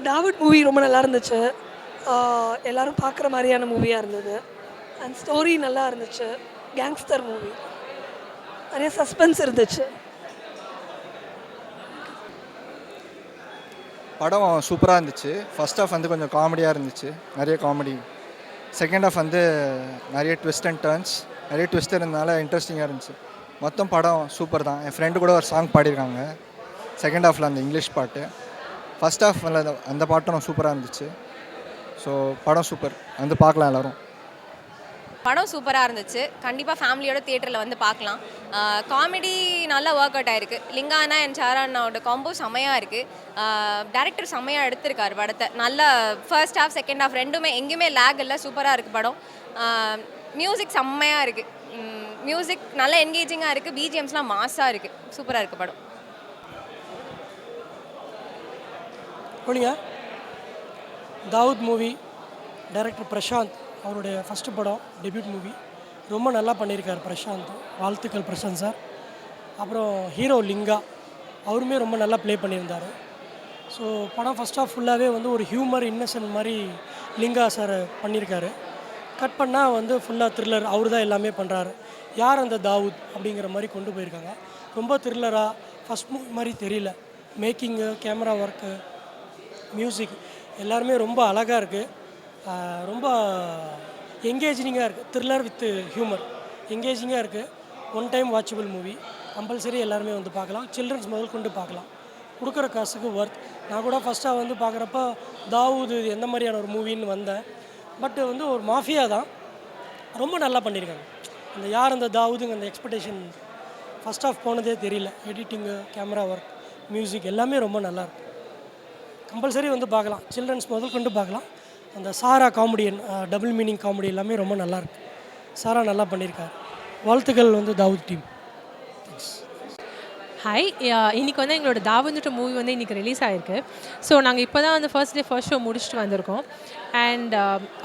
David movie ரொம்ப நல்லா இருந்துச்சு. எல்லாரும் பார்க்குற மாதிரியான மூவியாக இருந்தது. அண்ட் ஸ்டோரி நல்லா இருந்துச்சு. Gangster movie. நிறைய சஸ்பென்ஸ் இருந்துச்சு. படம் சூப்பராக இருந்துச்சு. ஃபர்ஸ்ட் ஹாஃப் வந்து கொஞ்சம் காமெடியாக இருந்துச்சு, நிறைய காமெடி. செகண்ட் ஹாஃப் வந்து நிறைய ட்விஸ்ட் அண்ட் டர்ன்ஸ், நிறைய ட்விஸ்ட் இருந்தனால இன்ட்ரெஸ்டிங்காக இருந்துச்சு. மொத்தம் படம் சூப்பர் தான். என் ஃப்ரெண்டு கூட ஒரு சாங் பாடியிருக்காங்க செகண்ட் ஹாஃபில், அந்த இங்கிலீஷ் பாட்டு. ஃபஸ்ட் ஹாஃபில் அந்த பாட்டும் சூப்பராக இருந்துச்சு. ஸோ படம் சூப்பர், வந்து பார்க்கலாம் எல்லோரும். படம் சூப்பராக இருந்துச்சு. கண்டிப்பாக ஃபேமிலியோட தியேட்டரில் வந்து பார்க்கலாம். காமெடி நல்லா ஒர்க் அவுட் ஆகிருக்கு. லிங்கானா அண்ட் சாரானாவோட காம்போ செம்மையாக இருக்குது. டேரக்டர் செம்மையாக எடுத்திருக்காரு படத்தை. நல்லா ஃபர்ஸ்ட் ஹாஃப் செகண்ட் ஹாஃப் ரெண்டுமே எங்கேயுமே லேக் இல்லை, சூப்பராக இருக்குது படம். மியூசிக் செம்மையாக இருக்குது. மியூசிக் நல்லா என்கேஜிங்காக இருக்குது. பிஜிஎம்ஸ்லாம் மாஸாக இருக்குது. சூப்பராக இருக்குது படம். போனீங்க தாவூத் மூவி, டைரக்டர் பிரசாந்த், அவருடைய ஃபஸ்ட்டு படம், டெபியூட் மூவி. ரொம்ப நல்லா பண்ணியிருக்கார் பிரசாந்த். வாழ்த்துக்கள் பிரசாந்த் சார். அப்புறம் ஹீரோ லிங்கா, அவருமே ரொம்ப நல்லா ப்ளே பண்ணியிருந்தார். ஸோ படம் ஃபஸ்ட் ஆஃப் ஃபுல்லாகவே வந்து ஒரு ஹியூமர் இன்னசென்ட் மாதிரி லிங்கா சார் பண்ணியிருக்காரு. கட் பண்ணால் வந்து ஃபுல்லாக த்ரில்லர், அவர் தான் எல்லாமே பண்ணுறாரு. யார் அந்த தாவூத் அப்படிங்கிற மாதிரி கொண்டு போயிருக்காங்க. ரொம்ப த்ரில்லராக ஃபஸ்ட் மூவி மாதிரி தெரியல. மேக்கிங்கு, கேமரா ஒர்க்கு, மியூசிக் எல்லாருமே ரொம்ப அழகாக இருக்குது. ரொம்ப என்கேஜிங்காக இருக்குது. த்ரில்லர் வித் ஹியூமர் என்கேஜிங்காக இருக்குது. One time watchable movie. Compulsory எல்லாருமே வந்து பார்க்கலாம். சில்ட்ரன்ஸ் முதல் கொண்டு பார்க்கலாம். கொடுக்குற காசுக்கு ஒர்த். நான் கூட ஃபஸ்ட்டாக வந்து பார்க்குறப்ப தாவூது எந்த மாதிரியான ஒரு மூவின்னு வந்தேன். பட் வந்து ஒரு மாஃபியா தான். ரொம்ப நல்லா பண்ணியிருக்காங்க. அந்த யார் அந்த தாவூதுங்க அந்த எக்ஸ்பெக்டேஷன் ஃபஸ்ட் ஆஃப் போனதே தெரியல. எடிட்டிங்கு, கேமரா ஒர்க், மியூசிக் எல்லாமே ரொம்ப நல்லாயிருக்கு. கம்பல்சரி வந்து பார்க்கலாம். சில்ட்ரன்ஸ் முதல் கொண்டு பார்க்கலாம். அந்த சாரா காமெடியன், டபுள் மீனிங் காமெடி எல்லாமே ரொம்ப நல்லாயிருக்கு. சாரா நல்லா பண்ணியிருக்காரு. வாழ்த்துக்கள் வந்து தாவூத் டீம். ஹாய், இன்றைக்கி வந்து எங்களோட தாவூத்ன்ற மூவி வந்து இன்றைக்கி ரிலீஸ் ஆகிருக்கு. ஸோ நாங்கள் இப்போ தான் வந்து ஃபர்ஸ்ட் டே ஃபர்ஸ்ட் ஷோ முடிச்சுட்டு வந்திருக்கோம். அண்ட்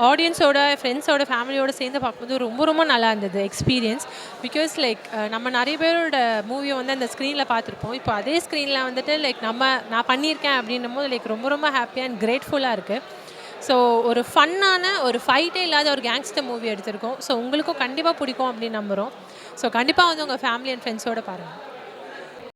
ஆடியன்ஸோட, ஃப்ரெண்ட்ஸோட, ஃபேமிலியோடு சேர்ந்து பார்க்கும்போது ரொம்ப ரொம்ப நல்லா இருந்தது எக்ஸ்பீரியன்ஸ். பிகாஸ் லைக் நம்ம நிறைய பேரோட மூவியை வந்து அந்த ஸ்க்ரீனில் பார்த்துருப்போம். இப்போ அதே ஸ்க்ரீனில் வந்துட்டு லைக் நான் பண்ணியிருக்கேன் அப்படின்னும் போது லைக் ரொம்ப ரொம்ப ஹாப்பியாக அண்ட் கிரேட்ஃபுல்லாக இருக்குது. ஸோ ஒரு ஃபன்னான, ஒரு ஃபைட்டே இல்லாத ஒரு கேங்ஸ்டர் மூவி எடுத்திருக்கோம். ஸோ உங்களுக்கும் கண்டிப்பாக பிடிக்கும் அப்படின்னு நம்புகிறோம். ஸோ கண்டிப்பாக வந்து உங்கள் ஃபேமிலி அண்ட் ஃப்ரெண்ட்ஸோடு பாருங்கள்.